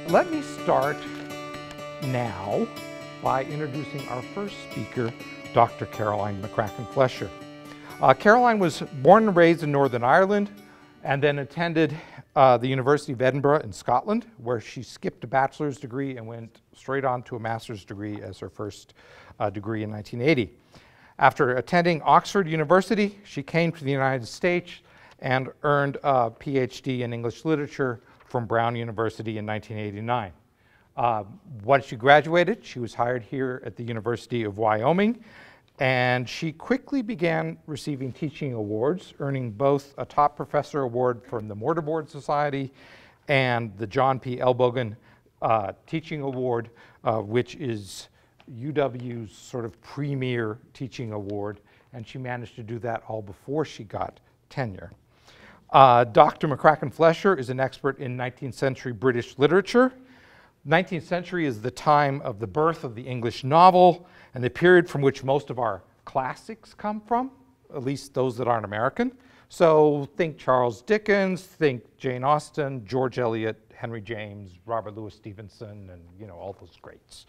Let me start now by introducing our first speaker, Dr. Caroline Mccracken-Flesher. Caroline was born and raised in Northern Ireland and then attended the University of Edinburgh in Scotland, where she skipped a bachelor's degree and went straight on to a master's degree as her first degree in 1980. After attending Oxford University, she came to the United States and earned a PhD in English literature from Brown University in 1989. Once she graduated, she was hired here at the University of Wyoming, and she quickly began receiving teaching awards, earning both a top professor award from the Mortarboard Society and the John P. Elbogen Teaching Award, which is UW's sort of premier teaching award, and she managed to do that all before she got tenure. Dr. McCracken-Flesher is an expert in 19th century British literature. 19th century is the time of the birth of the English novel and the period from which most of our classics come from, at least those that aren't American. So think Charles Dickens, think Jane Austen, George Eliot, Henry James, Robert Louis Stevenson, and all those greats.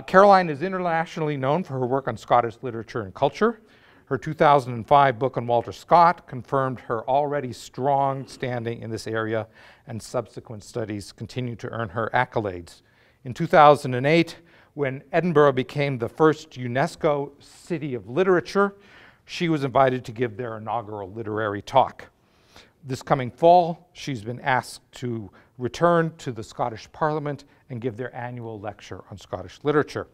Caroline is internationally known for her work on Scottish literature and culture. Her 2005 book on Walter Scott confirmed her already strong standing in this area, and subsequent studies continue to earn her accolades. In 2008, when Edinburgh became the first UNESCO City of Literature, she was invited to give their inaugural literary talk. This coming fall, she's been asked to return to the Scottish Parliament and give their annual lecture on Scottish literature.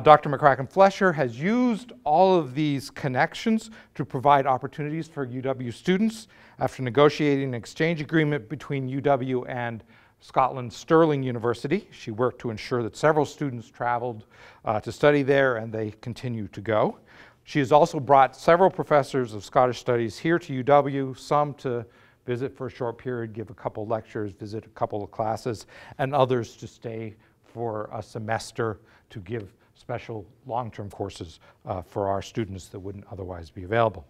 Dr. McCracken-Flesher has used all of these connections to provide opportunities for UW students. After negotiating an exchange agreement between UW and Scotland's Stirling University, she worked to ensure that several students traveled to study there, and they continue to go. She has also brought several professors of Scottish studies here to UW, some to visit for a short period, give a couple lectures, visit a couple of classes, and others to stay for a semester to give special long-term courses for our students that wouldn't otherwise be available.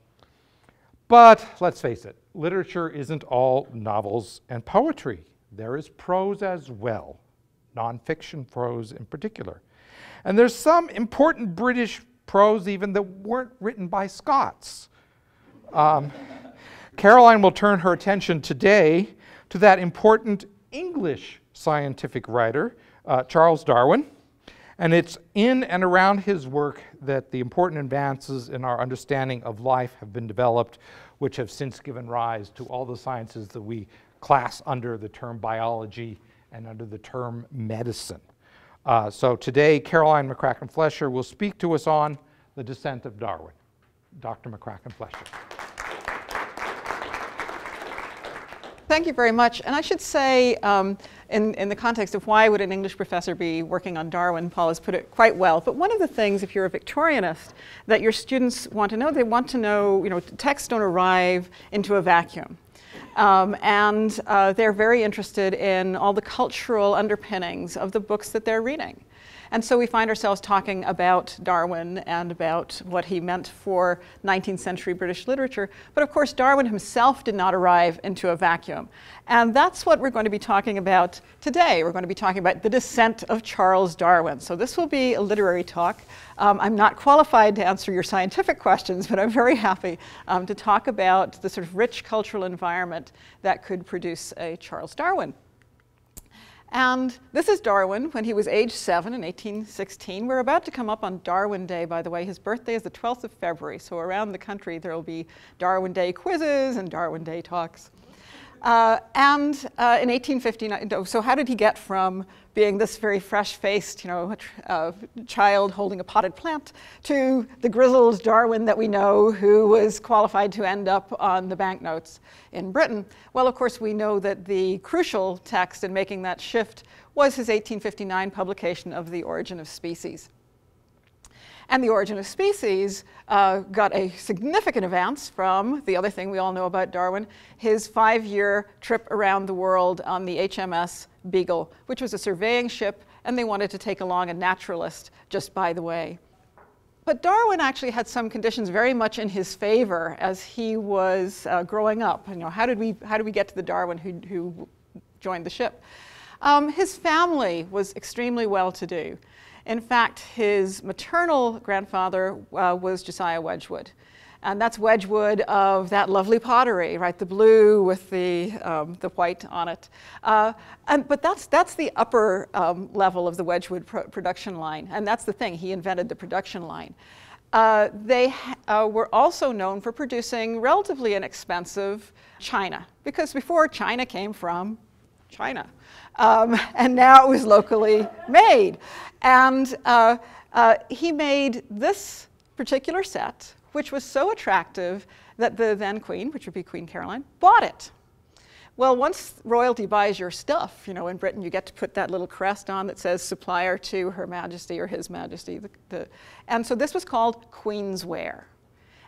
But let's face it, literature isn't all novels and poetry. There is prose as well, nonfiction prose in particular. And there's some important British prose even that weren't written by Scots. Caroline will turn her attention today to that important English scientific writer, Charles Darwin. And it's in and around his work that the important advances in our understanding of life have been developed, which have since given rise to all the sciences that we class under the term biology and under the term medicine. So today, Caroline Mccracken-Flesher will speak to us on the descent of Darwin. Dr. Mccracken-Flesher. Thank you very much. And I should say, in the context of why would an English professor be working on Darwin, Paul has put it quite well. But one of the things, if you're a Victorianist, that your students want to know, they want to know, texts don't arrive into a vacuum. They're very interested in all the cultural underpinnings of the books that they're reading. And so we find ourselves talking about Darwin and about what he meant for 19th century British literature. But of course, Darwin himself did not arrive into a vacuum. And that's what we're going to be talking about today. We're going to be talking about the descent of Charles Darwin. So this will be a literary talk. I'm not qualified to answer your scientific questions, but I'm very happy to talk about the sort of rich cultural environment that could produce a Charles Darwin. And this is Darwin when he was age 7 in 1816. We're about to come up on Darwin Day, by the way. His birthday is the 12th of February, so around the country there will be Darwin Day quizzes and Darwin Day talks. In 1859, so how did he get from being this very fresh-faced, child holding a potted plant to the grizzled Darwin that we know, who was qualified to end up on the banknotes in Britain? Well, of course, we know that the crucial text in making that shift was his 1859 publication of The Origin of Species. And The Origin of Species got a significant advance from the other thing we all know about Darwin, his 5-year trip around the world on the HMS Beagle, which was a surveying ship, and they wanted to take along a naturalist just by the way. But Darwin actually had some conditions very much in his favor as he was growing up. How did we get to the Darwin who joined the ship? His family was extremely well-to-do. In fact, his maternal grandfather was Josiah Wedgwood. And that's Wedgwood of that lovely pottery, right? The blue with the white on it. But that's the upper level of the Wedgwood production line. And that's the thing, he invented the production line. They were also known for producing relatively inexpensive china, because before China came from China. And now it was locally made. And he made this particular set, which was so attractive that the then queen, which would be Queen Caroline, bought it. Well, once royalty buys your stuff, you know, in Britain you get to put that little crest on that says supplier to Her Majesty or His Majesty. And so this was called Queen's Ware.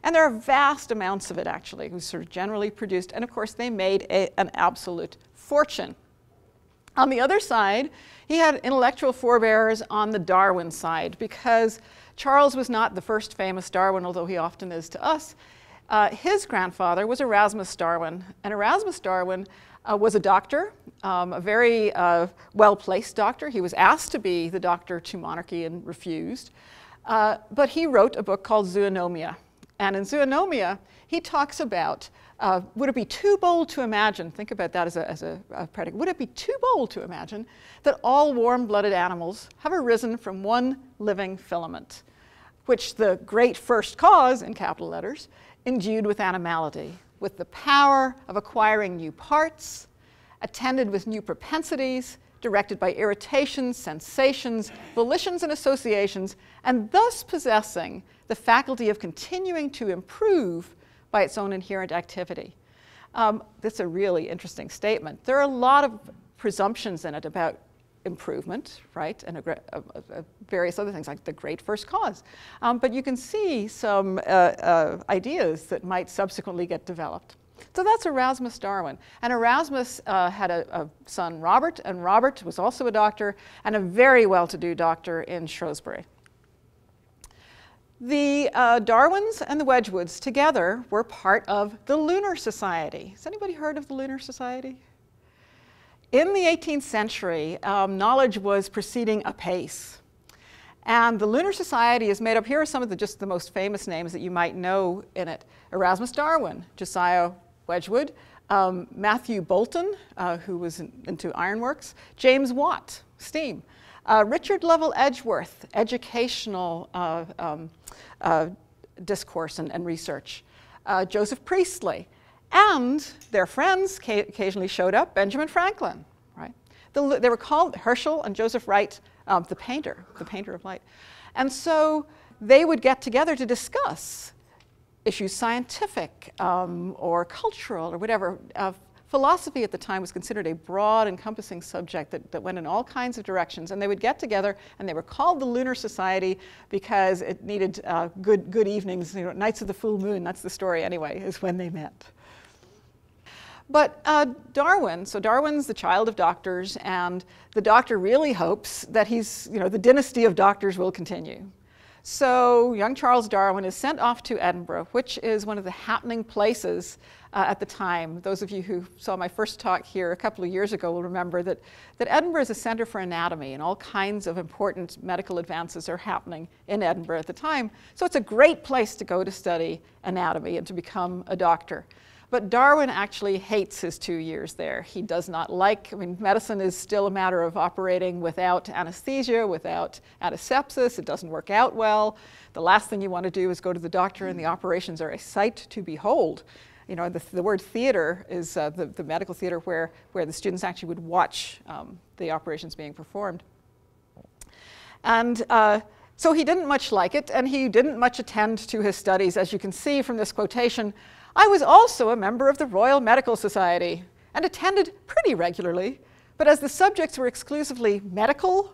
And there are vast amounts of it, actually. It was sort of generally produced. And of course, they made an absolute fortune. On the other side, he had intellectual forebears on the Darwin side, because Charles was not the first famous Darwin, although he often is to us. His grandfather was Erasmus Darwin, and Erasmus Darwin was a doctor, a very well-placed doctor. He was asked to be the doctor to monarchy and refused, but he wrote a book called Zoonomia. And in Zoonomia, he talks about, would it be too bold to imagine, think about that as a predicate, would it be too bold to imagine that all warm-blooded animals have arisen from one living filament, which the great first cause, in capital letters, endued with animality, with the power of acquiring new parts, attended with new propensities, directed by irritations, sensations, volitions, and associations, and thus possessing the faculty of continuing to improve by its own inherent activity. That's a really interesting statement. There are a lot of presumptions in it about improvement, right, and various other things like the great first cause. But you can see some ideas that might subsequently get developed. So that's Erasmus Darwin. And Erasmus had a son, Robert, and Robert was also a doctor and a very well-to-do doctor in Shrewsbury. The Darwins and the Wedgwoods together were part of the Lunar Society. Has anybody heard of the Lunar Society? In the 18th century, knowledge was proceeding apace. And the Lunar Society is made up, here are some of just the most famous names that you might know in it. Erasmus Darwin, Josiah Wedgwood, Matthew Boulton, who was into ironworks, James Watt, steam, Richard Lovell Edgeworth, educational discourse and research, Joseph Priestley, and their friends occasionally showed up, Benjamin Franklin, right? They were called Herschel and Joseph Wright, the painter of light. And so they would get together to discuss issues scientific or cultural or whatever. Philosophy at the time was considered a broad, encompassing subject that went in all kinds of directions. And they would get together, and they were called the Lunar Society because it needed good evenings, you know, nights of the full moon, that's the story anyway, is when they met. But Darwin, so Darwin's the child of doctors, and the doctor really hopes that the dynasty of doctors will continue. So young Charles Darwin is sent off to Edinburgh, which is one of the happening places at the time. Those of you who saw my first talk here a couple of years ago will remember that Edinburgh is a center for anatomy, and all kinds of important medical advances are happening in Edinburgh at the time. So it's a great place to go to study anatomy and to become a doctor. But Darwin actually hates his 2 years there. He does not like, medicine is still a matter of operating without anesthesia, without antisepsis. It doesn't work out well. The last thing you want to do is go to the doctor, and the operations are a sight to behold. You know, the word theater is the medical theater where the students actually would watch the operations being performed. And so he didn't much like it, and he didn't much attend to his studies. As you can see from this quotation, I was also a member of the Royal Medical Society and attended pretty regularly, but as the subjects were exclusively medical,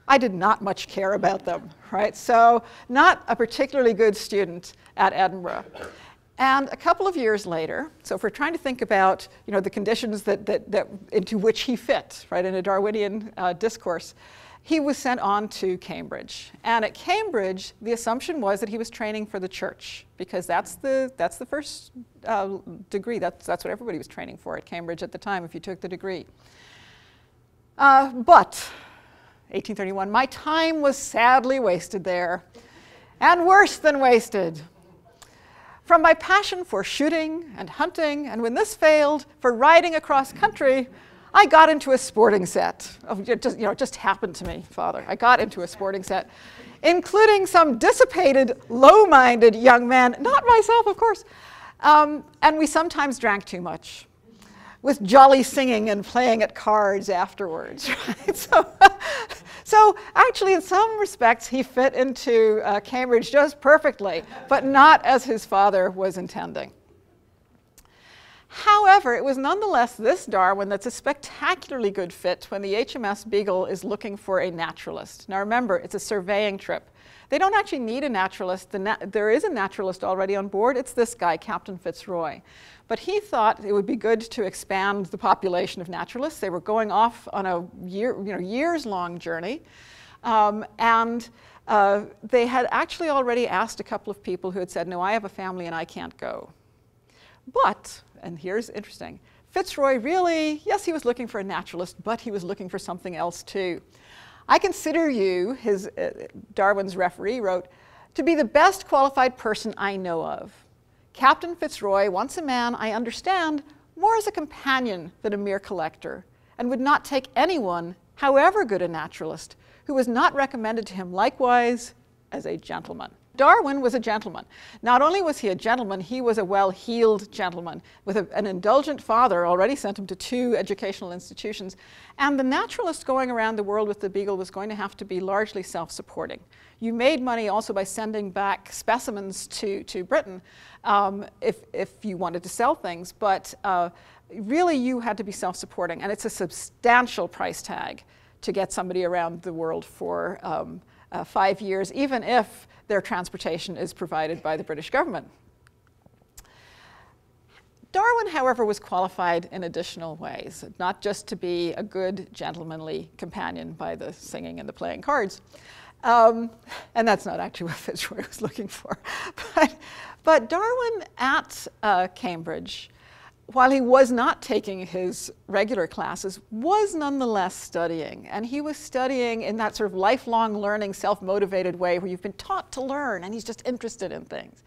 I did not much care about them, right? So not a particularly good student at Edinburgh. And a couple of years later, so if we're trying to think about, you know, the conditions that into which he fit, right, in a Darwinian discourse, he was sent on to Cambridge. And at Cambridge, the assumption was that he was training for the church, because that's the first degree. That's what everybody was training for at Cambridge at the time if you took the degree. But 1831, my time was sadly wasted there, and worse than wasted. From my passion for shooting and hunting, and when this failed, for riding across country, I got into a sporting set. It just happened to me, Father. I got into a sporting set, including some dissipated, low-minded young men, not myself, of course, and we sometimes drank too much, with jolly singing and playing at cards afterwards. Right? So actually, in some respects, he fit into Cambridge just perfectly, but not as his father was intending. However, it was nonetheless this Darwin that's a spectacularly good fit when the HMS Beagle is looking for a naturalist. Now remember, it's a surveying trip. They don't actually need a naturalist. There is a naturalist already on board. It's this guy, Captain Fitzroy. But he thought it would be good to expand the population of naturalists. They were going off on a years-long journey. And they had actually already asked a couple of people who had said, no, I have a family and I can't go. But, and here's interesting, Fitzroy really, yes, he was looking for a naturalist, but he was looking for something else too. I consider you, Darwin's referee wrote, to be the best qualified person I know of. Captain Fitzroy wants a man I understand more as a companion than a mere collector, and would not take anyone, however good a naturalist, who was not recommended to him likewise as a gentleman. Darwin was a gentleman. Not only was he a gentleman, he was a well-heeled gentleman with an indulgent father, already sent him to 2 educational institutions. And the naturalist going around the world with the Beagle was going to have to be largely self-supporting. You made money also by sending back specimens to Britain if you wanted to sell things, but really you had to be self-supporting. And it's a substantial price tag to get somebody around the world for 5 years, even if their transportation is provided by the British government. Darwin, however, was qualified in additional ways, not just to be a good gentlemanly companion by the singing and the playing cards. And that's not actually what Fitzroy was looking for. But Darwin at Cambridge, while he was not taking his regular classes, was nonetheless studying. And he was studying in that sort of lifelong learning, self-motivated way where you've been taught to learn and he's just interested in things.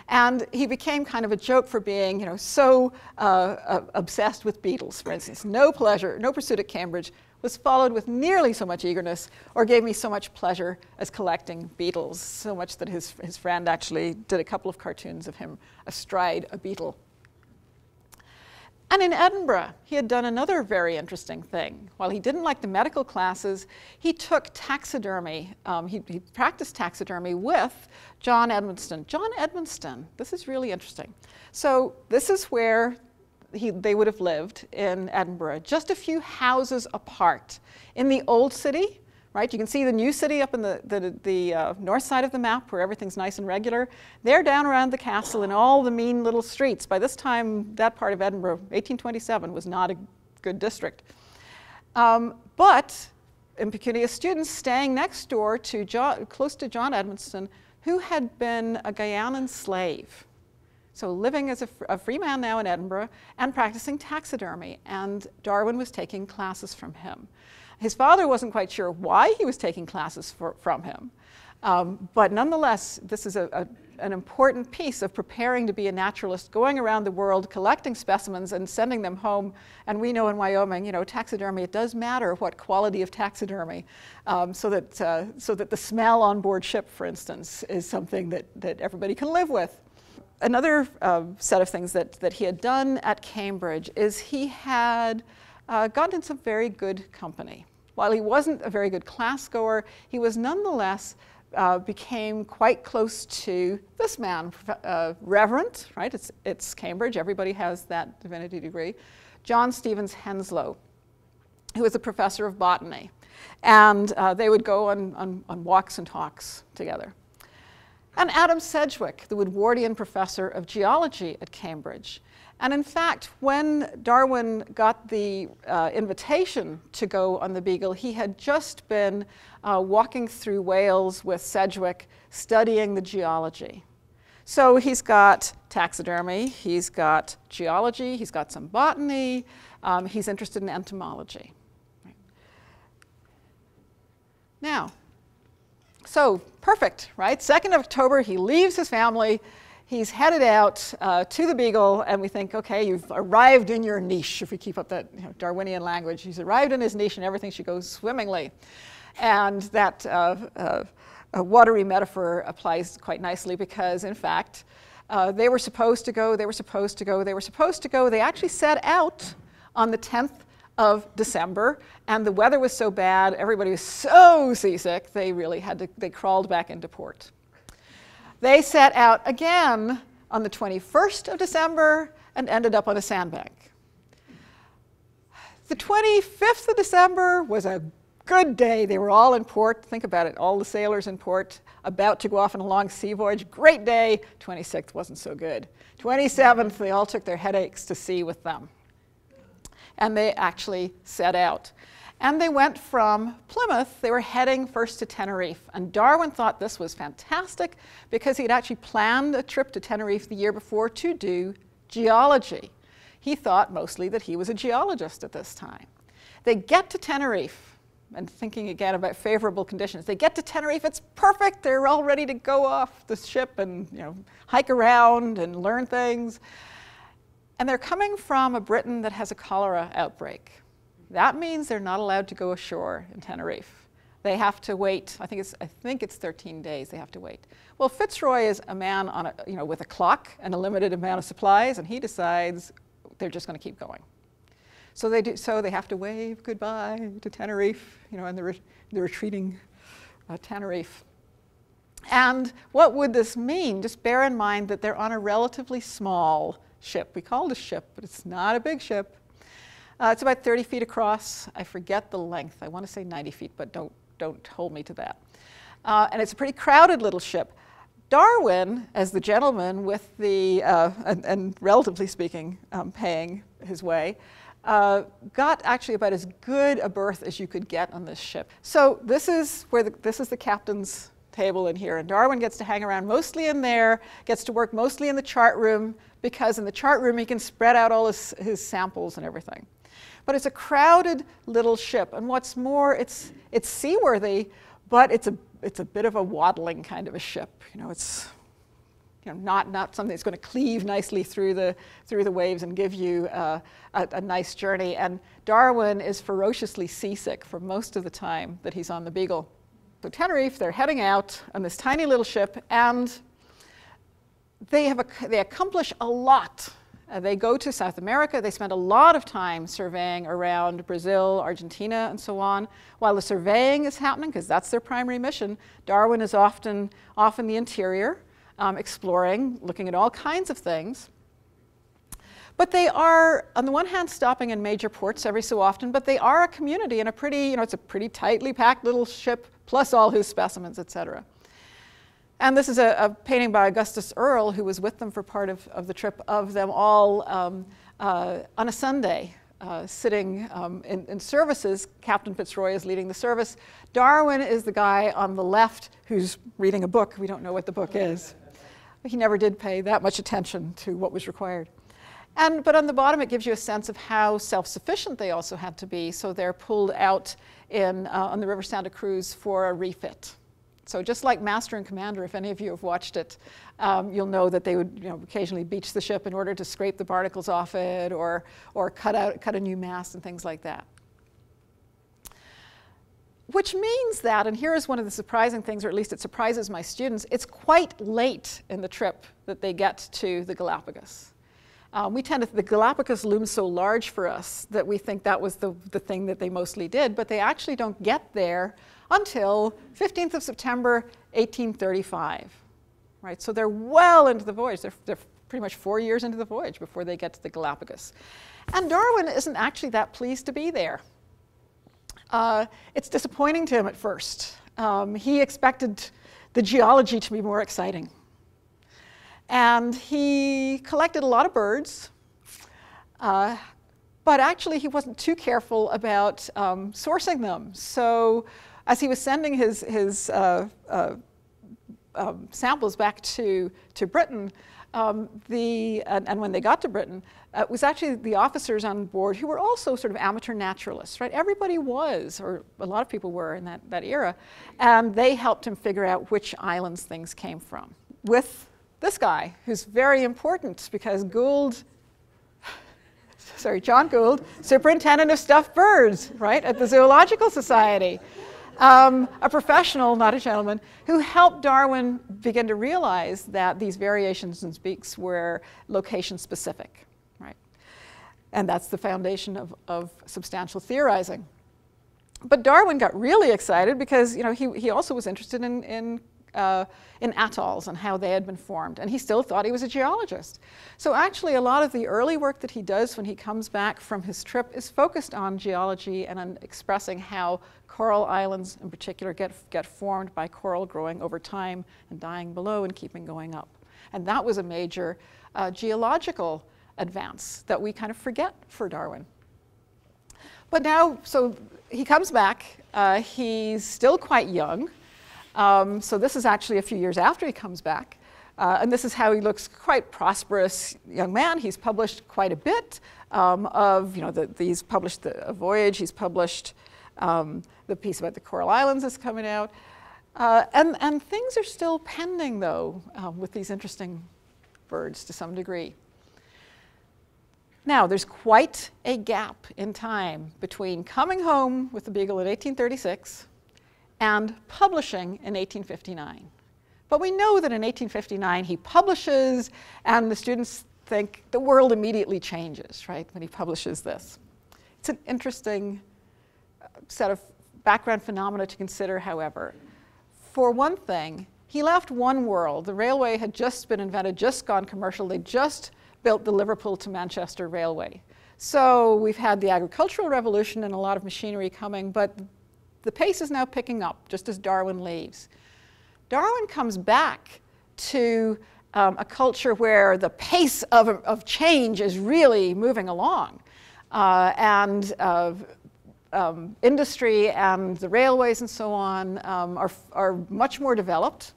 And he became kind of a joke for being, so obsessed with beetles, for instance. No pleasure, no pursuit at Cambridge was followed with nearly so much eagerness or gave me so much pleasure as collecting beetles, so much that his friend actually did a couple of cartoons of him astride a beetle. And in Edinburgh, he had done another very interesting thing. While he didn't like the medical classes, he took taxidermy. He practiced taxidermy with John Edmonston. John Edmonston, this is really interesting. So this is where they would have lived in Edinburgh, just a few houses apart. In the old city, right? You can see the new city up in the north side of the map where everything's nice and regular. They're down around the castle in all the mean little streets. By this time, that part of Edinburgh, 1827, was not a good district. But impecunious students staying next door to close to John Edmonston, who had been a Guyanan slave. So living as a free man now in Edinburgh and practicing taxidermy. And Darwin was taking classes from him. His father wasn't quite sure why he was taking classes from him. But nonetheless, this is an important piece of preparing to be a naturalist, going around the world, collecting specimens and sending them home. And we know in Wyoming, taxidermy, it does matter what quality of taxidermy, so that the smell on board ship, for instance, is something that everybody can live with. Another set of things that he had done at Cambridge is he had gotten in some very good company. While he wasn't a very good class goer, he was nonetheless became quite close to this man, Reverend, right? It's Cambridge, everybody has that divinity degree, John Stevens Henslow, who was a professor of botany. And they would go on walks and talks together. And Adam Sedgwick, the Woodwardian professor of geology at Cambridge. And in fact, when Darwin got the invitation to go on the Beagle, he had just been walking through Wales with Sedgwick, studying the geology. So he's got taxidermy, he's got geology, he's got some botany, he's interested in entomology. Now, so perfect, right? 2nd of October, he leaves his family. He's headed out to the Beagle, and we think, okay, you've arrived in your niche, if we keep up that Darwinian language. He's arrived in his niche, and everything should go swimmingly. And that watery metaphor applies quite nicely because, in fact, they were supposed to go, they actually set out on the 10th of December, and the weather was so bad, everybody was so seasick, they crawled back into port. They set out again on the 21st of December and ended up on a sandbank. The 25th of December was a good day. They were all in port. Think about it, all the sailors in port, about to go off on a long sea voyage. Great day. 26th wasn't so good. 27th, they all took their headaches to sea with them. And they actually set out. And they went from Plymouth, they were heading first to Tenerife. And Darwin thought this was fantastic because he'd actually planned a trip to Tenerife the year before to do geology. He thought mostly that he was a geologist at this time. They get to Tenerife, and thinking again about favorable conditions, they get to Tenerife, it's perfect, they're all ready to go off the ship and hike around and learn things. And they're coming from a Britain that has a cholera outbreak. That means they're not allowed to go ashore in Tenerife. They have to wait, I think it's 13 days they have to wait. Well, Fitzroy is a man on with a clock and a limited amount of supplies, and he decides they're just going to keep going. So they have to wave goodbye to Tenerife, and the retreating Tenerife. And what would this mean? Just bear in mind that they're on a relatively small ship. We call it a ship, but it's not a big ship. It's about 30 feet across. I forget the length. I want to say 90 feet, but don't hold me to that. And it's a pretty crowded little ship. Darwin, as the gentleman with the, and relatively speaking, paying his way, got actually about as good a berth as you could get on this ship. So this is the captain's table in here, and Darwin gets to hang around mostly in there, gets to work mostly in the chart room, because in the chart room he can spread out all his samples and everything. But it's a crowded little ship, and what's more, it's seaworthy, but it's a bit of a waddling kind of a ship. It's not something that's going to cleave nicely through the waves and give you a nice journey. And Darwin is ferociously seasick for most of the time that he's on the Beagle. So Tenerife, they're heading out on this tiny little ship, and they accomplish a lot. They go to South America. They spend a lot of time surveying around Brazil, Argentina, and so on. While the surveying is happening, because that's their primary mission, Darwin is often off in the interior, exploring, looking at all kinds of things. But they are, on the one hand, stopping in major ports every so often, but they are a community in a pretty, it's a pretty tightly packed little ship, plus all his specimens, etc. And this is a painting by Augustus Earle, who was with them for part of the trip, of them all on a Sunday, sitting in services. Captain Fitzroy is leading the service. Darwin is the guy on the left who's reading a book. We don't know what the book is. He never did pay that much attention to what was required. But on the bottom, it gives you a sense of how self-sufficient they also had to be. So they're pulled out on the River Santa Cruz for a refit. So just like Master and Commander, if any of you have watched it, you'll know that they would occasionally beach the ship in order to scrape the barnacles off it, or cut a new mast and things like that. Which means that, and here is one of the surprising things, or at least it surprises my students, it's quite late in the trip that they get to the Galapagos. The Galapagos looms so large for us that we think that was the thing that they mostly did, but they actually don't get there until 15th of September, 1835, right? So they're well into the voyage. They're pretty much 4 years into the voyage before they get to the Galapagos. And Darwin isn't actually that pleased to be there. It's disappointing to him at first. He expected the geology to be more exciting. And he collected a lot of birds, but actually he wasn't too careful about sourcing them. So as he was sending his samples back to Britain, and when they got to Britain, it was actually the officers on board who were also sort of amateur naturalists, right? Everybody was, or a lot of people were in that era, and they helped him figure out which islands things came from. With this guy, who's very important because John Gould, superintendent of stuffed birds, right, at the Zoological Society. A professional, not a gentleman, who helped Darwin begin to realize that these variations in speaks were location specific, right? And that's the foundation of substantial theorizing. But Darwin got really excited because, you know, he also was interested in atolls and how they had been formed, and he still thought he was a geologist. So actually a lot of the early work that he does when he comes back from his trip is focused on geology and on expressing how coral islands in particular get formed by coral growing over time and dying below and keeping going up. And that was a major geological advance that we kind of forget for Darwin. But now, so he comes back, he's still quite young. So this is actually a few years after he comes back. And this is how he looks, quite prosperous young man. He's published quite a bit of, you know, he's published a voyage, he's published the piece about the Coral Islands is coming out. And things are still pending, though, with these interesting birds to some degree. Now, there's quite a gap in time between coming home with the Beagle in 1836 and publishing in 1859. But we know that in 1859 he publishes, and the students think the world immediately changes, right, when he publishes this. It's an interesting set of background phenomena to consider, however. For one thing, he left one world. The railway had just been invented, just gone commercial. They just built the Liverpool to Manchester Railway. So we've had the agricultural revolution and a lot of machinery coming, but the pace is now picking up, just as Darwin leaves. Darwin comes back to a culture where the pace of change is really moving along. Industry and the railways and so on are much more developed.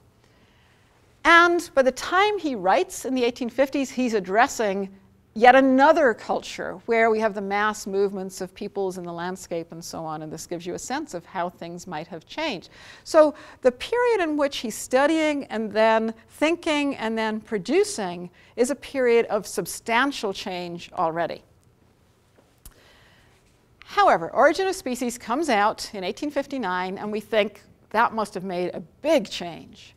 And by the time he writes in the 1850s, he's addressing yet another culture where we have the mass movements of peoples in the landscape and so on, and this gives you a sense of how things might have changed. So the period in which he's studying and then thinking and then producing is a period of substantial change already. However, Origin of Species comes out in 1859, and we think that must have made a big change,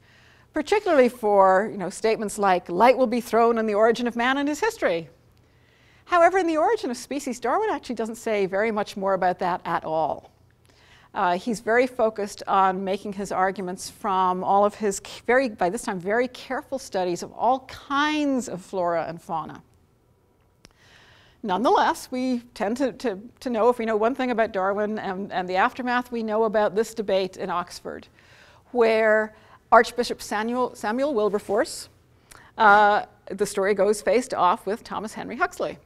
particularly for, you know, statements like light will be thrown on the origin of man and his history. However, in the Origin of Species, Darwin actually doesn't say very much more about that at all. He's very focused on making his arguments from all of his by this time, very careful studies of all kinds of flora and fauna. Nonetheless, we tend to know, if we know one thing about Darwin and the aftermath, we know about this debate in Oxford, where Archbishop Samuel Wilberforce, the story goes, faced off with Thomas Henry Huxley.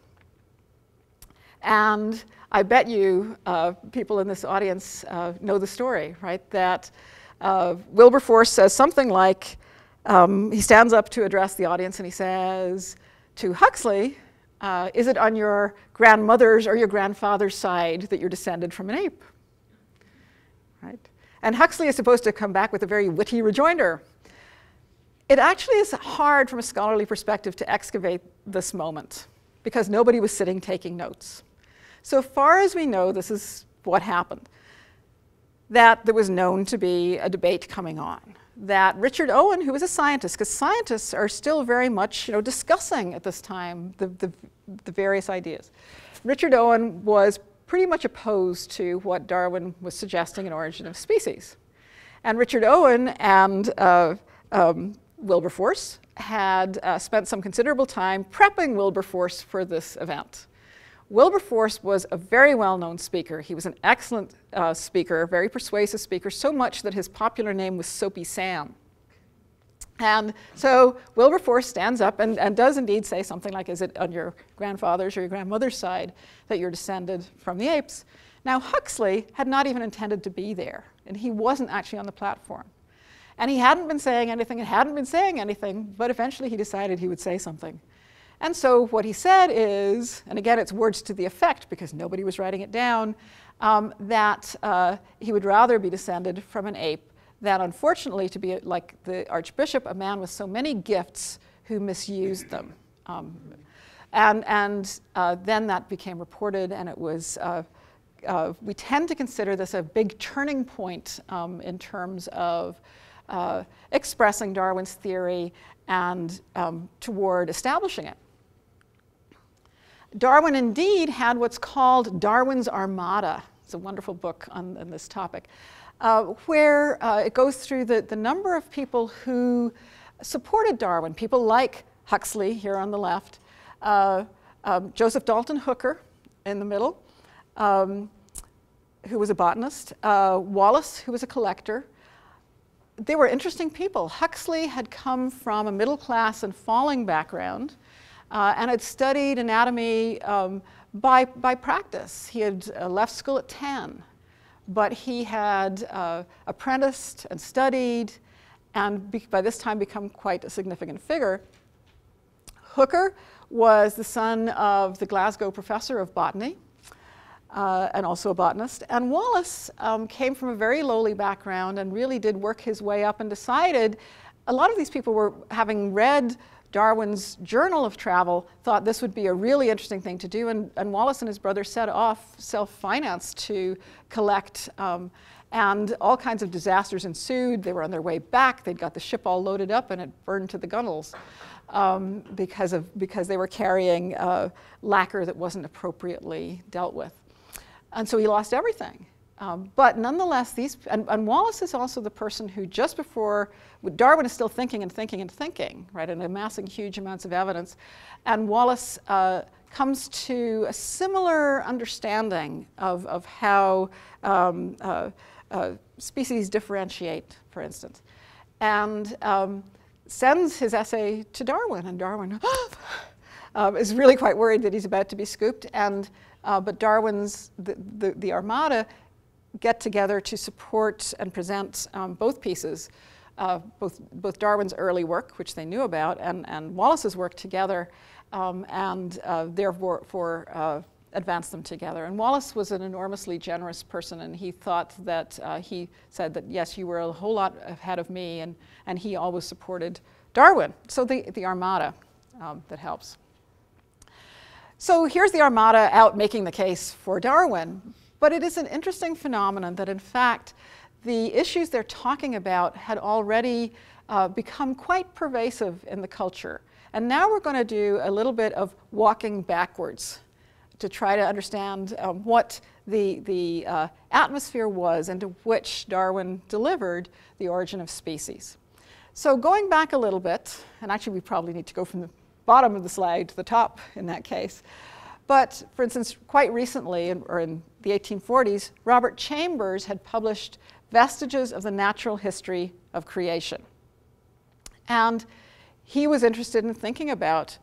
And I bet you people in this audience know the story, right? That Wilberforce says something like, he stands up to address the audience and he says to Huxley, is it on your grandmother's or your grandfather's side that you're descended from an ape? Right? And Huxley is supposed to come back with a very witty rejoinder. It actually is hard from a scholarly perspective to excavate this moment because nobody was sitting taking notes. So far as we know, this is what happened. That there was known to be a debate coming on. That Richard Owen, who was a scientist, because scientists are still very much, you know, discussing at this time the various ideas. Richard Owen was pretty much opposed to what Darwin was suggesting in Origin of Species. And Richard Owen and Wilberforce had spent some considerable time prepping Wilberforce for this event. Wilberforce was a very well-known speaker. He was an excellent speaker, a very persuasive speaker, so much that his popular name was Soapy Sam. And so Wilberforce stands up and does indeed say something like, is it on your grandfather's or your grandmother's side that you're descended from the apes? Now, Huxley had not even intended to be there, and he wasn't actually on the platform. And he hadn't been saying anything and hadn't been saying anything, but eventually he decided he would say something. And so what he said is, and again it's words to the effect because nobody was writing it down, that he would rather be descended from an ape than, unfortunately, to be like the Archbishop, a man with so many gifts who misused them. And then that became reported, and it was, we tend to consider this a big turning point in terms of expressing Darwin's theory and toward establishing it. Darwin indeed had what's called Darwin's Armada. It's a wonderful book on this topic, where it goes through the number of people who supported Darwin, people like Huxley here on the left, Joseph Dalton Hooker in the middle, who was a botanist, Wallace, who was a collector. They were interesting people. Huxley had come from a middle class and falling background and had studied anatomy by practice. He had left school at 10, but he had apprenticed and studied and by this time become quite a significant figure. Hooker was the son of the Glasgow professor of botany and also a botanist. And Wallace came from a very lowly background and really did work his way up and decided, a lot of these people were, having read Darwin's Journal of Travel, thought this would be a really interesting thing to do, and Wallace and his brother set off self-financed to collect, and all kinds of disasters ensued. They were on their way back, they'd got the ship all loaded up and it burned to the gunwales because they were carrying lacquer that wasn't appropriately dealt with. And so he lost everything. But nonetheless, and Wallace is also the person who just before, Darwin is still thinking and thinking and thinking, right, and amassing huge amounts of evidence. And Wallace comes to a similar understanding of how species differentiate, for instance, and sends his essay to Darwin, and Darwin is really quite worried that he's about to be scooped, and but Darwin's, the Armada get together to support and present both pieces, both Darwin's early work, which they knew about, and Wallace's work together, and therefore advance them together. And Wallace was an enormously generous person, and he thought that, he said that, yes, you were a whole lot ahead of me, and he always supported Darwin. So the Armada that helps. So here's the Armada out making the case for Darwin. But it is an interesting phenomenon that, in fact, the issues they're talking about had already become quite pervasive in the culture. And now we're going to do a little bit of walking backwards to try to understand what the atmosphere was into which Darwin delivered The Origin of Species. So going back a little bit, and actually we probably need to go from the bottom of the slide to the top in that case. But for instance, quite recently, or in the 1840s, Robert Chambers had published Vestiges of the Natural History of Creation. And he was interested in thinking about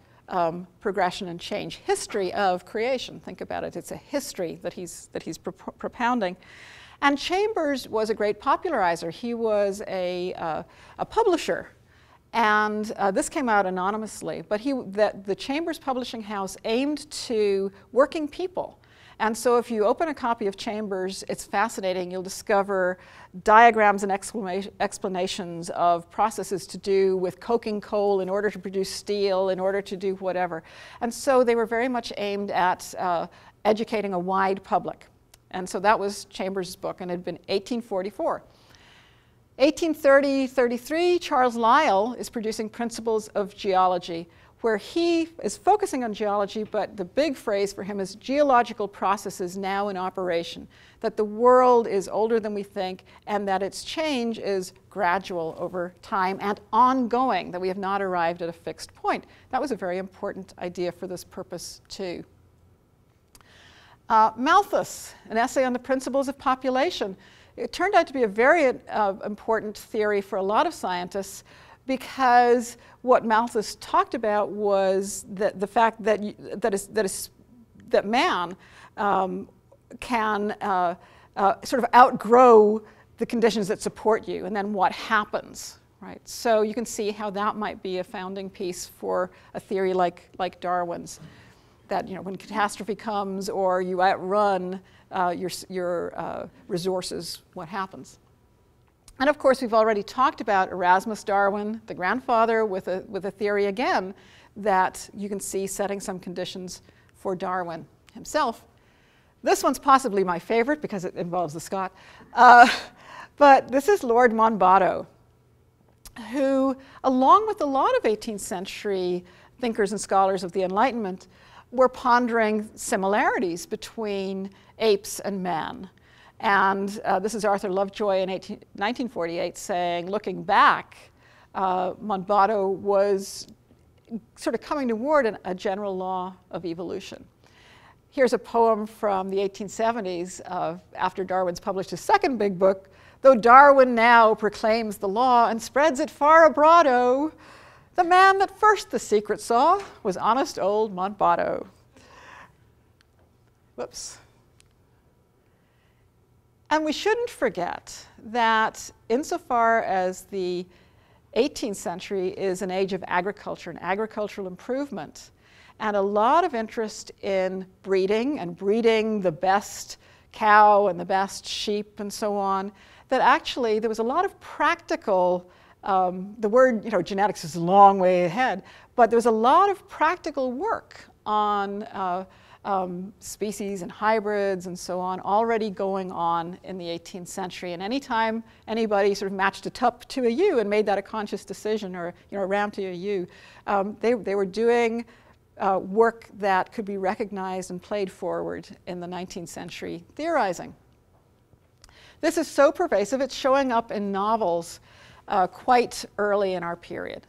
progression and change, history of creation. Think about it, it's a history that he's propounding. And Chambers was a great popularizer. He was a publisher. And this came out anonymously, but the Chambers Publishing House aimed to working people. And so if you open a copy of Chambers, it's fascinating. You'll discover diagrams and explanations of processes to do with coking coal in order to produce steel, in order to do whatever. And so they were very much aimed at educating a wide public. And so that was Chambers' book, and it had been 1844. 1830-33, Charles Lyell is producing Principles of Geology, where he is focusing on geology, but the big phrase for him is geological processes now in operation, that the world is older than we think, and that its change is gradual over time and ongoing, that we have not arrived at a fixed point. That was a very important idea for this purpose, too. Malthus, an essay on the principles of population. It turned out to be a very important theory for a lot of scientists, because what Malthus talked about was the fact that man can sort of outgrow the conditions that support you, and then what happens, right? So you can see how that might be a founding piece for a theory like Darwin's, that when catastrophe comes or you outrun your resources, what happens? And of course, we've already talked about Erasmus Darwin, the grandfather, with a theory again that you can see setting some conditions for Darwin himself. This one's possibly my favorite because it involves the Scot. But this is Lord Monboddo, who, along with a lot of 18th century thinkers and scholars of the Enlightenment, were pondering similarities between apes and man. And this is Arthur Lovejoy in 1948 saying, looking back, Monboddo was sort of coming toward a general law of evolution. Here's a poem from the 1870s after Darwin's published his second big book. Though Darwin now proclaims the law and spreads it far abroad, oh, the man that first the secret saw was honest old Monboddo. Whoops. And we shouldn't forget that insofar as the 18th century is an age of agriculture and agricultural improvement, and a lot of interest in breeding and breeding the best cow and the best sheep and so on, that actually there was a lot of practical, the word genetics is a long way ahead, but there was a lot of practical work on species and hybrids and so on already going on in the 18th century. And anytime anybody sort of matched a tup to a ewe and made that a conscious decision, or a ram to a ewe, they were doing work that could be recognized and played forward in the 19th century theorizing. This is so pervasive, it's showing up in novels quite early in our period.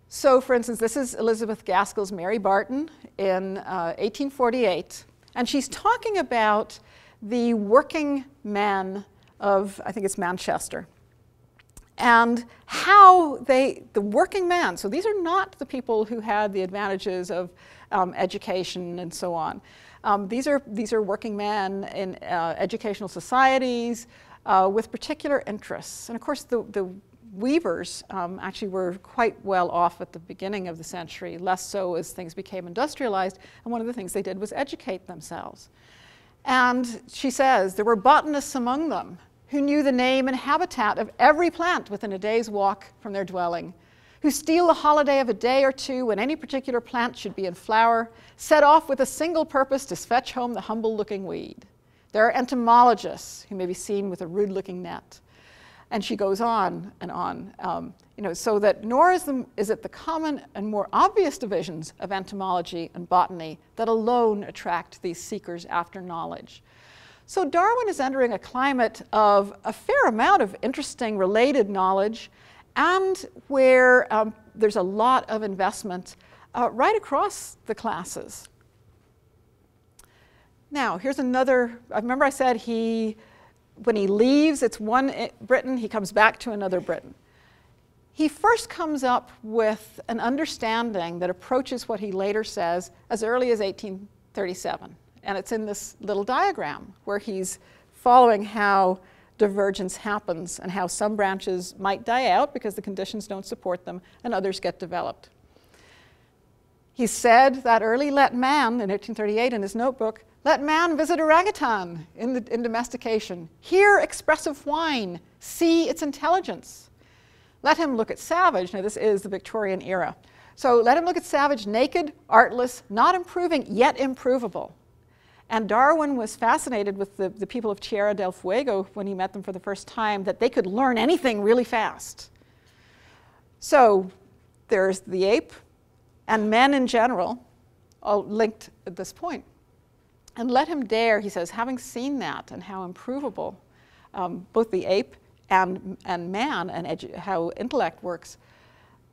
So, for instance, this is Elizabeth Gaskell's Mary Barton in 1848, and she's talking about the working men of, I think it's Manchester, and how the working man, so these are not the people who had the advantages of education and so on. These are working men in educational societies with particular interests. And of course, the weavers actually were quite well off at the beginning of the century, less so as things became industrialized. And one of the things they did was educate themselves. And she says, there were botanists among them who knew the name and habitat of every plant within a day's walk from their dwelling, who steal a holiday of a day or two when any particular plant should be in flower, set off with a single purpose to fetch home the humble-looking weed. There are entomologists who may be seen with a rude-looking net. And she goes on and on, so that nor is it the common and more obvious divisions of entomology and botany that alone attract these seekers after knowledge. So Darwin is entering a climate of a fair amount of interesting related knowledge, and where there's a lot of investment right across the classes. Now, here's another, remember I said when he leaves, it's one Britain, he comes back to another Britain. He first comes up with an understanding that approaches what he later says as early as 1837. And it's in this little diagram where he's following how divergence happens and how some branches might die out because the conditions don't support them and others get developed. He said that early let man, in 1838 in his notebook, let man visit orangutan in domestication, hear expressive whine, see its intelligence. Let him look at savage, now this is the Victorian era, so let him look at savage naked, artless, not improving, yet improvable. And Darwin was fascinated with the people of Tierra del Fuego when he met them for the first time, that they could learn anything really fast. So there's the ape and men in general, all linked at this point. And let him dare, he says, having seen that and how improvable both the ape and man and how intellect works,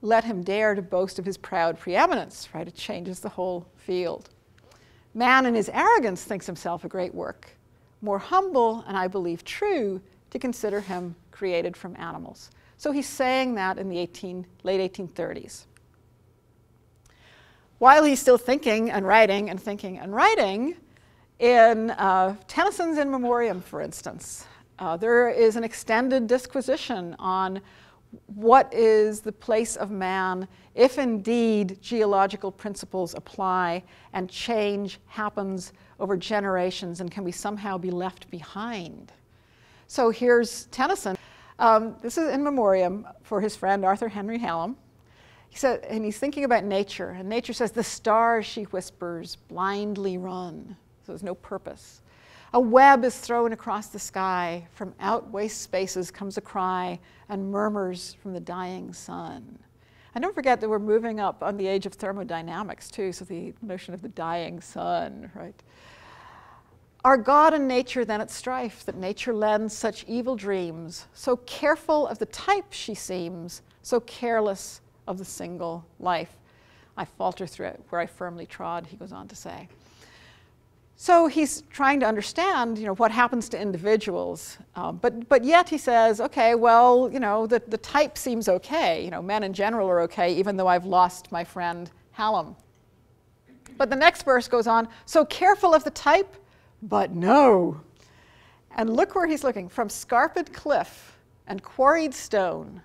let him dare to boast of his proud preeminence, right? It changes the whole field. Man in his arrogance thinks himself a great work, more humble and I believe true to consider him created from animals. So he's saying that in the late 1830s. While he's still thinking and writing in Tennyson's In Memoriam, for instance, There is an extended disquisition on what is the place of man if indeed geological principles apply and change happens over generations, and can we somehow be left behind? So here's Tennyson. This is in memoriam for his friend Arthur Henry Hallam. He said, and he's thinking about nature, and nature says, the stars, she whispers, blindly run. So there's no purpose. A web is thrown across the sky. From out waste spaces comes a cry and murmurs from the dying sun. And don't forget that we're moving up on the age of thermodynamics too, so the notion of the dying sun, right? Are God and nature then at strife, that nature lends such evil dreams? So careful of the type she seems, so careless of the single life. I falter through it where I firmly trod, he goes on to say. So he's trying to understand, what happens to individuals, but yet he says, okay, well, the type seems okay. Men in general are okay, even though I've lost my friend Hallam. But the next verse goes on, so careful of the type, but no. And look where he's looking. From scarped cliff and quarried stone,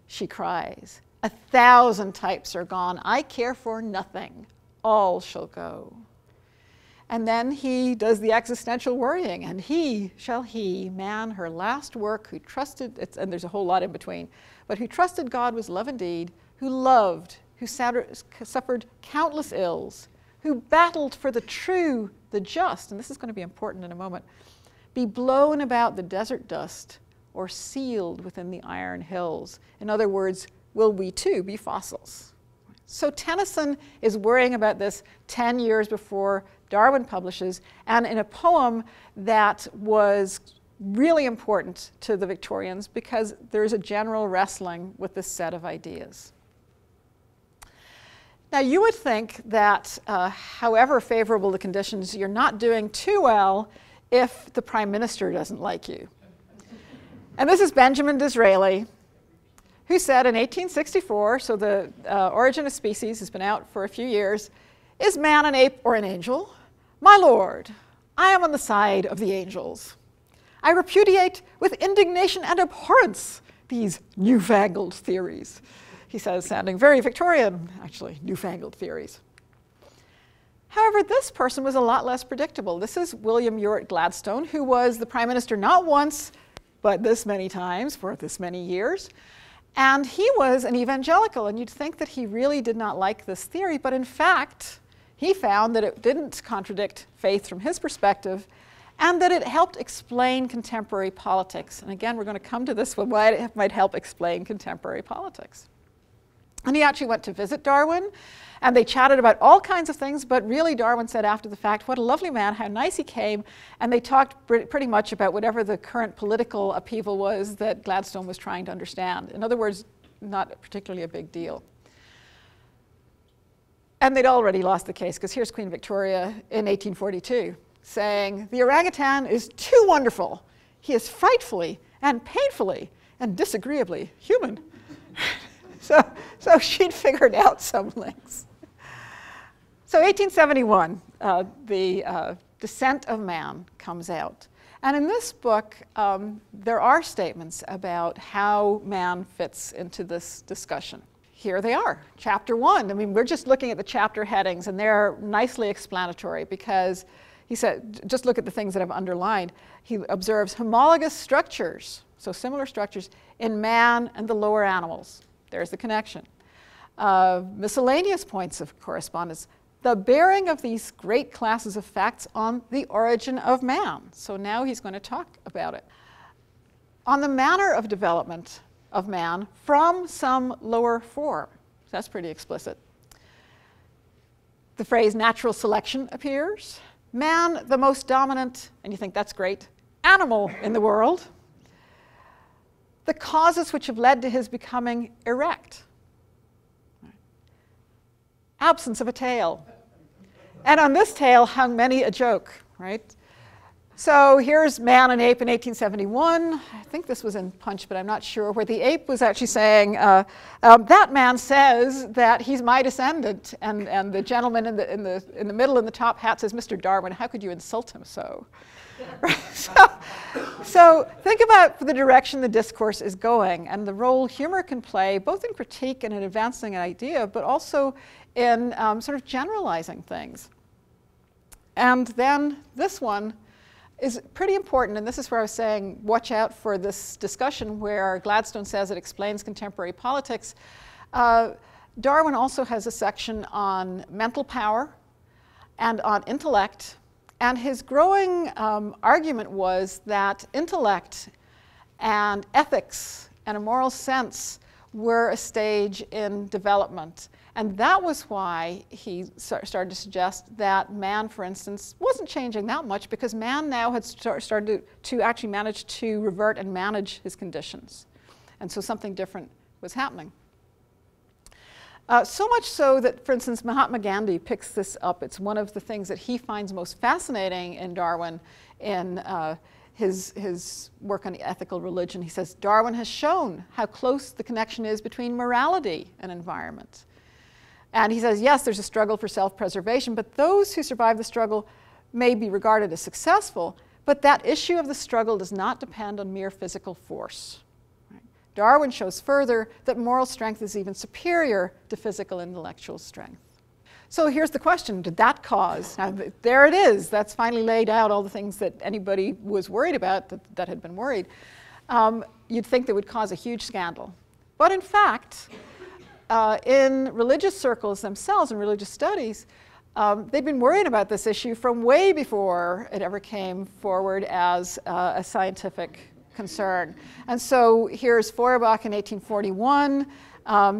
she cries, 1,000 types are gone. I care for nothing. All shall go. And then he does the existential worrying, and shall he, man, her last work, who trusted, and there's a whole lot in between, but who trusted God was love indeed, who loved, who suffered countless ills, who battled for the true, the just, and this is going to be important in a moment, be blown about the desert dust or sealed within the iron hills. In other words, will we too be fossils? So Tennyson is worrying about this 10 years before Darwin publishes, and in a poem that was really important to the Victorians because there's a general wrestling with this set of ideas. Now you would think that however favorable the conditions, you're not doing too well if the Prime Minister doesn't like you. And this is Benjamin Disraeli, who said in 1864, so the Origin of Species has been out for a few years, is man an ape or an angel? My lord, I am on the side of the angels. I repudiate with indignation and abhorrence these newfangled theories. He says, sounding very Victorian, actually, newfangled theories. However, this person was a lot less predictable. This is William Ewart Gladstone, who was the Prime Minister not once, but this many times for this many years. And he was an evangelical, and you'd think that he really did not like this theory, but in fact, he found that it didn't contradict faith from his perspective, and that it helped explain contemporary politics. And again, we're going to come to this one, why it might help explain contemporary politics. And he actually went to visit Darwin, and they chatted about all kinds of things, but really Darwin said after the fact, what a lovely man, how nice he came, and they talked pretty much about whatever the current political upheaval was that Gladstone was trying to understand. In other words, not particularly a big deal. And they'd already lost the case, because here's Queen Victoria in 1842 saying, the orangutan is too wonderful. He is frightfully and painfully and disagreeably human. So she'd figured out some links. So 1871, the Descent of Man comes out. And in this book, there are statements about how man fits into this discussion. Here they are, chapter 1. I mean, we're just looking at the chapter headings, and they're nicely explanatory because he said, just look at the things that I've underlined. He observes homologous structures, so similar structures, in man and the lower animals. There's the connection. Miscellaneous points of correspondence. The bearing of these great classes of facts on the origin of man. So now he's going to talk about it. On the manner of development of man from some lower form. That's pretty explicit. The phrase natural selection appears. Man, the most dominant, and you think that's great, animal in the world. The causes which have led to his becoming erect. Absence of a tail. And on this tail hung many a joke, right? So here's Man and Ape in 1871. I think this was in Punch, but I'm not sure, where the ape was actually saying, that man says that he's my descendant, and the gentleman in the middle in the top hat says, Mr. Darwin, how could you insult him so? Right? So think about the direction the discourse is going and the role humor can play, both in critique and in advancing an idea, but also in sort of generalizing things. And then this one is pretty important, and this is where I was saying, watch out for this discussion where Gladstone says it explains contemporary politics. Darwin also has a section on mental power and on intellect, and his growing argument was that intellect and ethics and a moral sense were a stage in development. And that was why he started to suggest that man, for instance, wasn't changing that much, because man now had started to actually manage to revert and manage his conditions. And so something different was happening. So much so that, for instance, Mahatma Gandhi picks this up. It's one of the things that he finds most fascinating in Darwin in his work on ethical religion. He says, Darwin has shown how close the connection is between morality and environment. And he says, yes, there's a struggle for self-preservation, but those who survive the struggle may be regarded as successful, but that issue of the struggle does not depend on mere physical force. Right? Darwin shows further that moral strength is even superior to physical and intellectual strength. So here's the question, did that cause? Now, there it is. That's finally laid out all the things that anybody was worried about, that had been worried. You'd think that would cause a huge scandal. But in fact, in religious circles themselves, in religious studies, they'd been worried about this issue from way before it ever came forward as a scientific concern. And so here's Feuerbach in 1841,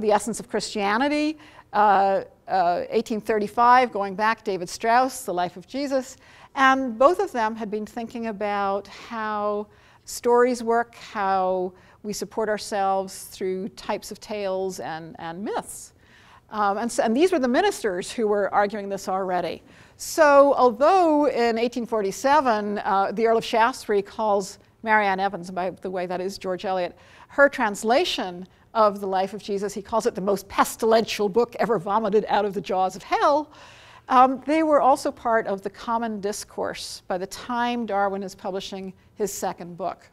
The Essence of Christianity, 1835, going back, David Strauss, The Life of Jesus. And both of them had been thinking about how stories work, how we support ourselves through types of tales and myths. And these were the ministers who were arguing this already. So although in 1847, the Earl of Shaftesbury calls Marianne Evans, by the way, that is George Eliot, her translation of The Life of Jesus, he calls it the most pestilential book ever vomited out of the jaws of hell, they were also part of the common discourse by the time Darwin is publishing his second book.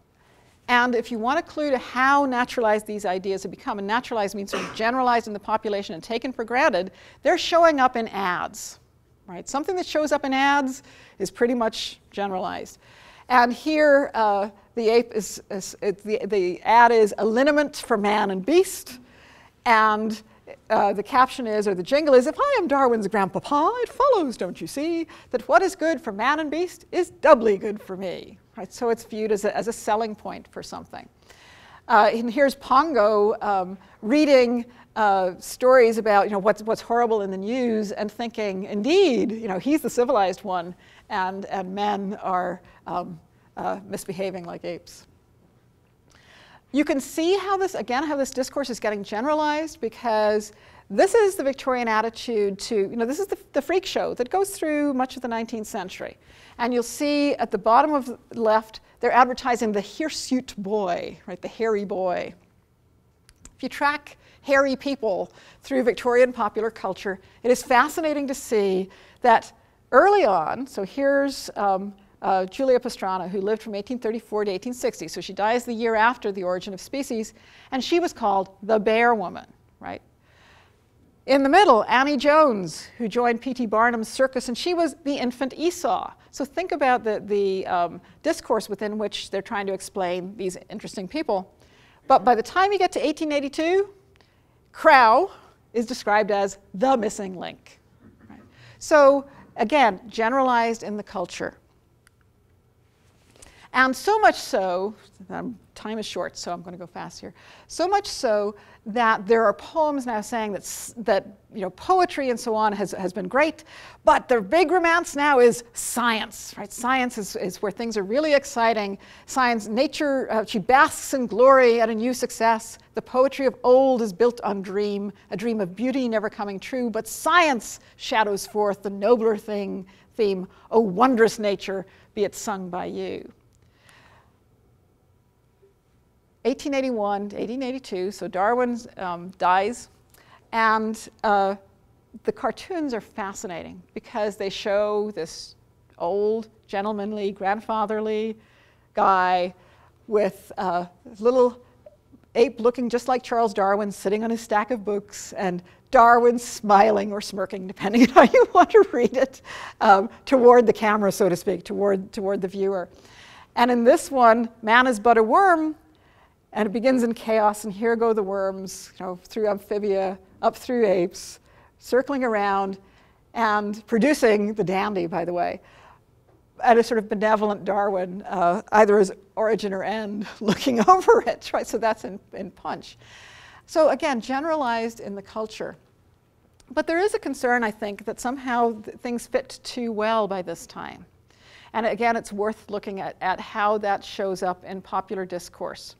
And if you want a clue to how naturalized these ideas have become, and naturalized means sort of generalized in the population and taken for granted, they're showing up in ads. Right? Something that shows up in ads is pretty much generalized. And here, the ad is a liniment for man and beast, and the caption is, or the jingle is, if I am Darwin's grandpapa, it follows, don't you see, that what is good for man and beast is doubly good for me. Right? So it's viewed as a selling point for something. And here's Pongo reading stories about what's horrible in the news and thinking, indeed, he's the civilized one, and men are misbehaving like apes. You can see how this discourse is getting generalized, because this is the Victorian attitude to, this is the freak show that goes through much of the 19th century. And you'll see at the bottom of the left, they're advertising the hirsute boy, right, the hairy boy. If you track hairy people through Victorian popular culture, it is fascinating to see that early on, so here's Julia Pastrana, who lived from 1834 to 1860, so she dies the year after The Origin of Species, and she was called the Bear Woman, right? In the middle, Annie Jones, who joined P.T. Barnum's circus, and she was the infant Esau. So think about the discourse within which they're trying to explain these interesting people. But by the time you get to 1882, Crow is described as the missing link. Right? So again, generalized in the culture. And so much so, time is short, so I'm going to go fast here. So much so that there are poems now saying that poetry and so on has been great, but the big romance now is science, right? Science is where things are really exciting. Science, nature, she basks in glory at a new success. The poetry of old is built on dream, a dream of beauty never coming true, but science shadows forth the nobler theme, O wondrous nature, be it sung by you. 1881 to 1882, so Darwin dies, and the cartoons are fascinating because they show this old, gentlemanly, grandfatherly guy with a little ape looking just like Charles Darwin sitting on his stack of books, and Darwin smiling or smirking, depending on how you want to read it, toward the camera, so to speak, toward the viewer. And in this one, man is but a worm, and it begins in chaos, and here go the worms, through amphibia, up through apes, circling around, and producing the dandy, by the way, at a sort of benevolent Darwin, either as origin or end, looking over it, right? So that's in Punch. So again, generalized in the culture. But there is a concern, I think, that somehow things fit too well by this time. And again, it's worth looking at how that shows up in popular discourse.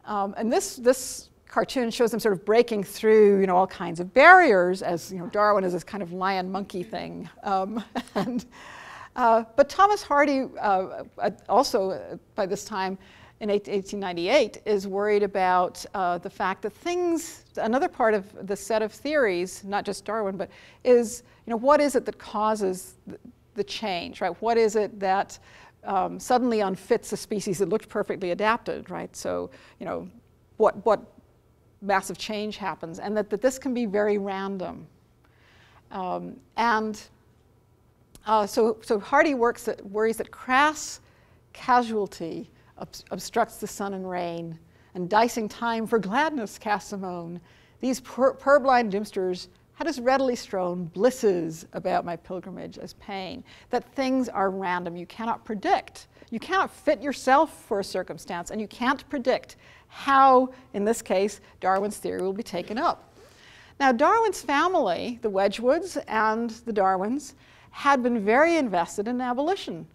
And this cartoon shows them sort of breaking through, all kinds of barriers, as Darwin is this kind of lion-monkey thing. But Thomas Hardy, also by this time in 1898, is worried about the fact that another part of the set of theories, not just Darwin, but is, what is it that causes the change, right? What is it that suddenly unfits a species that looked perfectly adapted, right? So, what massive change happens, and that this can be very random. So Hardy worries that crass casualty obstructs the sun and rain, and dicing time for gladness casts a moan. These purblind dimsters had as readily strown blisses about my pilgrimage as pain. That things are random, you cannot predict. You cannot fit yourself for a circumstance, and you can't predict how, in this case, Darwin's theory will be taken up. Now, Darwin's family, the Wedgwoods and the Darwins, had been very invested in abolition.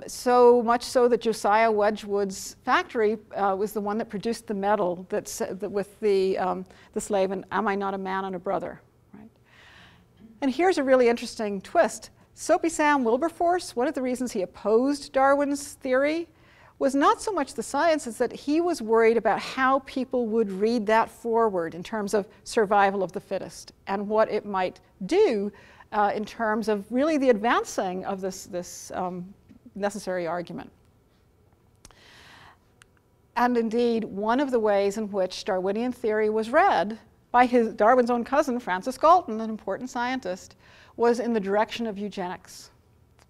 So much so that Josiah Wedgwood's factory was the one that produced the medal with the slave, and am I not a man and a brother? Right? And here's a really interesting twist. Soapy Sam Wilberforce, one of the reasons he opposed Darwin's theory was not so much the science as that he was worried about how people would read that forward in terms of survival of the fittest and what it might do in terms of really the advancing of this necessary argument. And indeed, one of the ways in which Darwinian theory was read by Darwin's own cousin, Francis Galton, an important scientist, was in the direction of eugenics.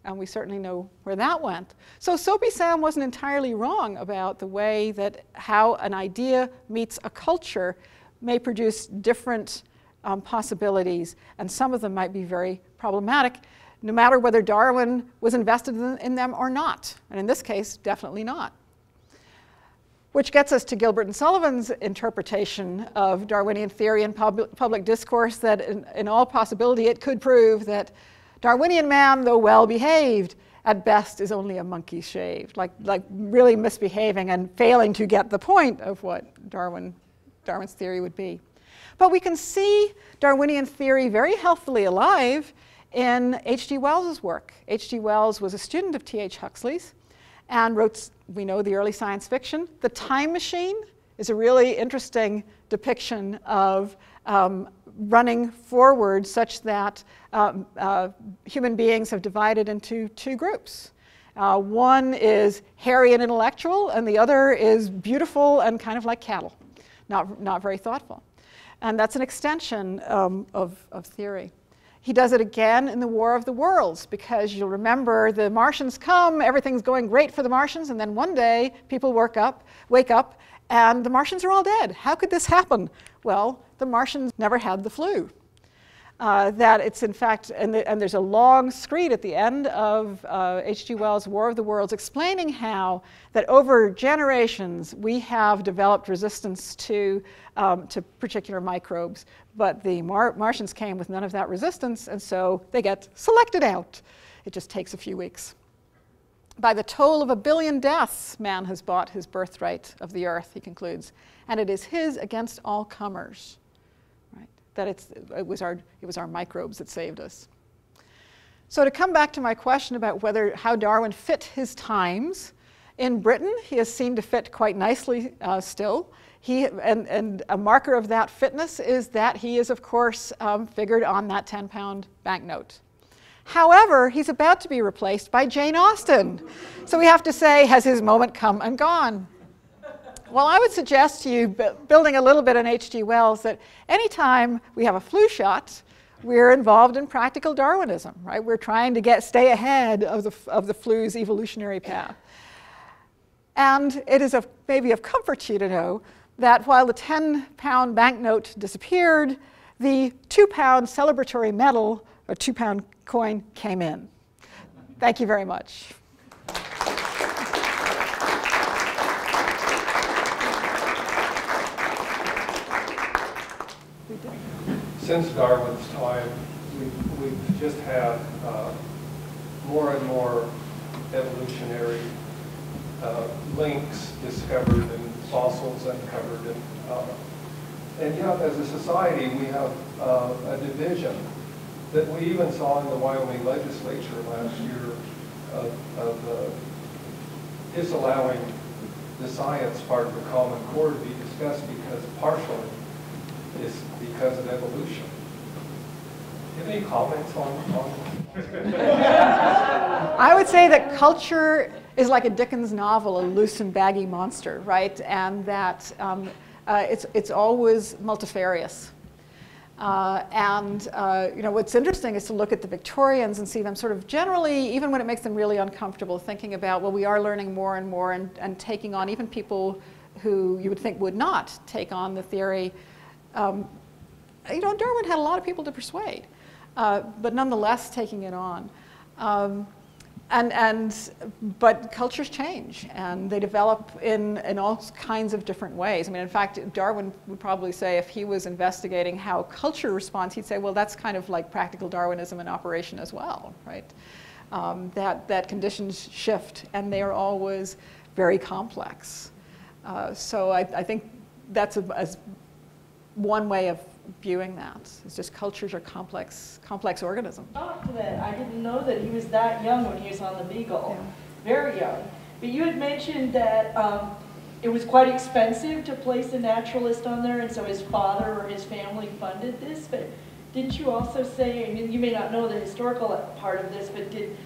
And we certainly know where that went. So Soapy Sam wasn't entirely wrong about the way that how an idea meets a culture may produce different possibilities, and some of them might be very problematic, no matter whether Darwin was invested in them or not. And in this case, definitely not. Which gets us to Gilbert and Sullivan's interpretation of Darwinian theory and public discourse, that in all possibility it could prove that Darwinian man, though well behaved, at best is only a monkey shaved, like really misbehaving and failing to get the point of what Darwin's theory would be. But we can see Darwinian theory very healthily alive in H.G. Wells's work. H.G. Wells was a student of T.H. Huxley's and wrote, we know, the early science fiction. The Time Machine is a really interesting depiction of running forward such that human beings have divided into two groups. One is hairy and intellectual, and the other is beautiful and kind of like cattle, not very thoughtful. And that's an extension of theory. He does it again in the War of the Worlds, because you'll remember the Martians come, everything's going great for the Martians, and then one day people wake up, and the Martians are all dead. How could this happen? Well, the Martians never had the flu. that it's in fact, and there's a long screed at the end of H.G. Wells' War of the Worlds explaining how that over generations we have developed resistance to particular microbes, but the Martians came with none of that resistance, and so they get selected out. It just takes a few weeks. By the toll of 1 billion deaths, man has bought his birthright of the earth, he concludes, and it is his against all comers. That it was our microbes that saved us. So to come back to my question about how Darwin fit his times, in Britain he is seen to fit quite nicely still. And a marker of that fitness is that he is, of course, figured on that 10-pound banknote. However, he's about to be replaced by Jane Austen. So we have to say, has his moment come and gone? Well, I would suggest to you, building a little bit on H.G. Wells, that anytime we have a flu shot, we're involved in practical Darwinism, right? We're trying to stay ahead of the flu's evolutionary path. And it is maybe of comfort to you to know that while the 10-pound banknote disappeared, the 2-pound celebratory medal, or 2-pound coin, came in. Thank you very much. Since Darwin's time, we've just had more and more evolutionary links discovered and fossils uncovered. And yet, as a society, we have a division that we even saw in the Wyoming legislature last year of disallowing the science part of the Common Core to be discussed because partially is because of evolution. Do you have any comments on I would say that culture is like a Dickens novel, a loose and baggy monster, right? And that it's always multifarious. What's interesting is to look at the Victorians and see them sort of generally, even when it makes them really uncomfortable, thinking about, well, we are learning more and more and taking on even people who you would think would not take on the theory. Darwin had a lot of people to persuade, but nonetheless taking it on. But cultures change and they develop in all kinds of different ways. I mean, in fact, Darwin would probably say if he was investigating how culture responds, he'd say, well, that's kind of like practical Darwinism in operation as well, right? That conditions shift and they are always very complex. So I think that's one way of viewing that. It's just cultures are complex organisms. I didn't know that he was that young when he was on the Beagle. Yeah. Very young. But you had mentioned that it was quite expensive to place a naturalist on there, and so his father or his family funded this. But didn't you also say, I mean, you may not know the historical part of this, but did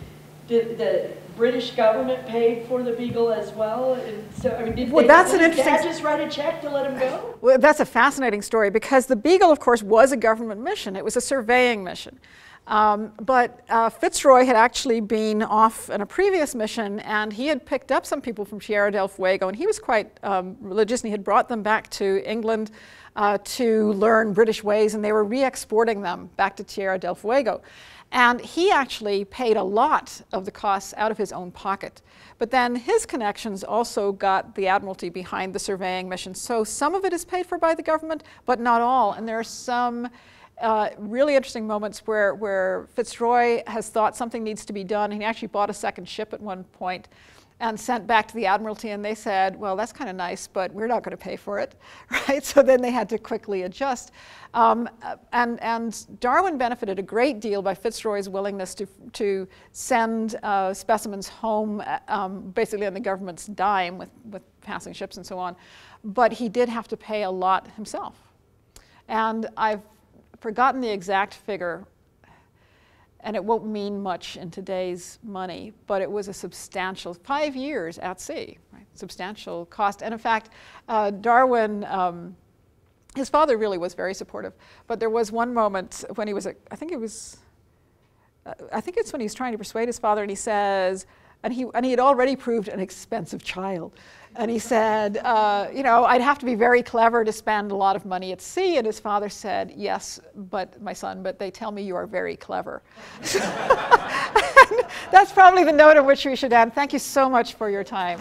the British government pay for the Beagle as well? And so, I mean, did Dad just write a check to let him go? Well, that's a fascinating story because the Beagle, of course, was a government mission. It was a surveying mission. But Fitzroy had actually been off on a previous mission, and he had picked up some people from Tierra del Fuego, and he was quite religious, and he had brought them back to England to learn British ways, and they were re-exporting them back to Tierra del Fuego. And he actually paid a lot of the costs out of his own pocket. But then his connections also got the Admiralty behind the surveying mission. So some of it is paid for by the government, but not all. And there are some really interesting moments where Fitzroy has thought something needs to be done. He actually bought a second ship at one point and sent back to the Admiralty, and they said, well, that's kind of nice, but we're not going to pay for it, right? So then they had to quickly adjust. And Darwin benefited a great deal by Fitzroy's willingness to send specimens home, basically on the government's dime with passing ships and so on. But he did have to pay a lot himself. And I've forgotten the exact figure, and it won't mean much in today's money, but it was a substantial 5 years at sea, right? Substantial cost. And in fact, Darwin, his father really was very supportive, but there was one moment when he was, I think it's when he's trying to persuade his father, and he says, And he had already proved an expensive child. And he said, you know, I'd have to be very clever to spend a lot of money at sea. And his father said, yes, but my son, but they tell me you are very clever. That's probably the note on which we should end. Thank you so much for your time.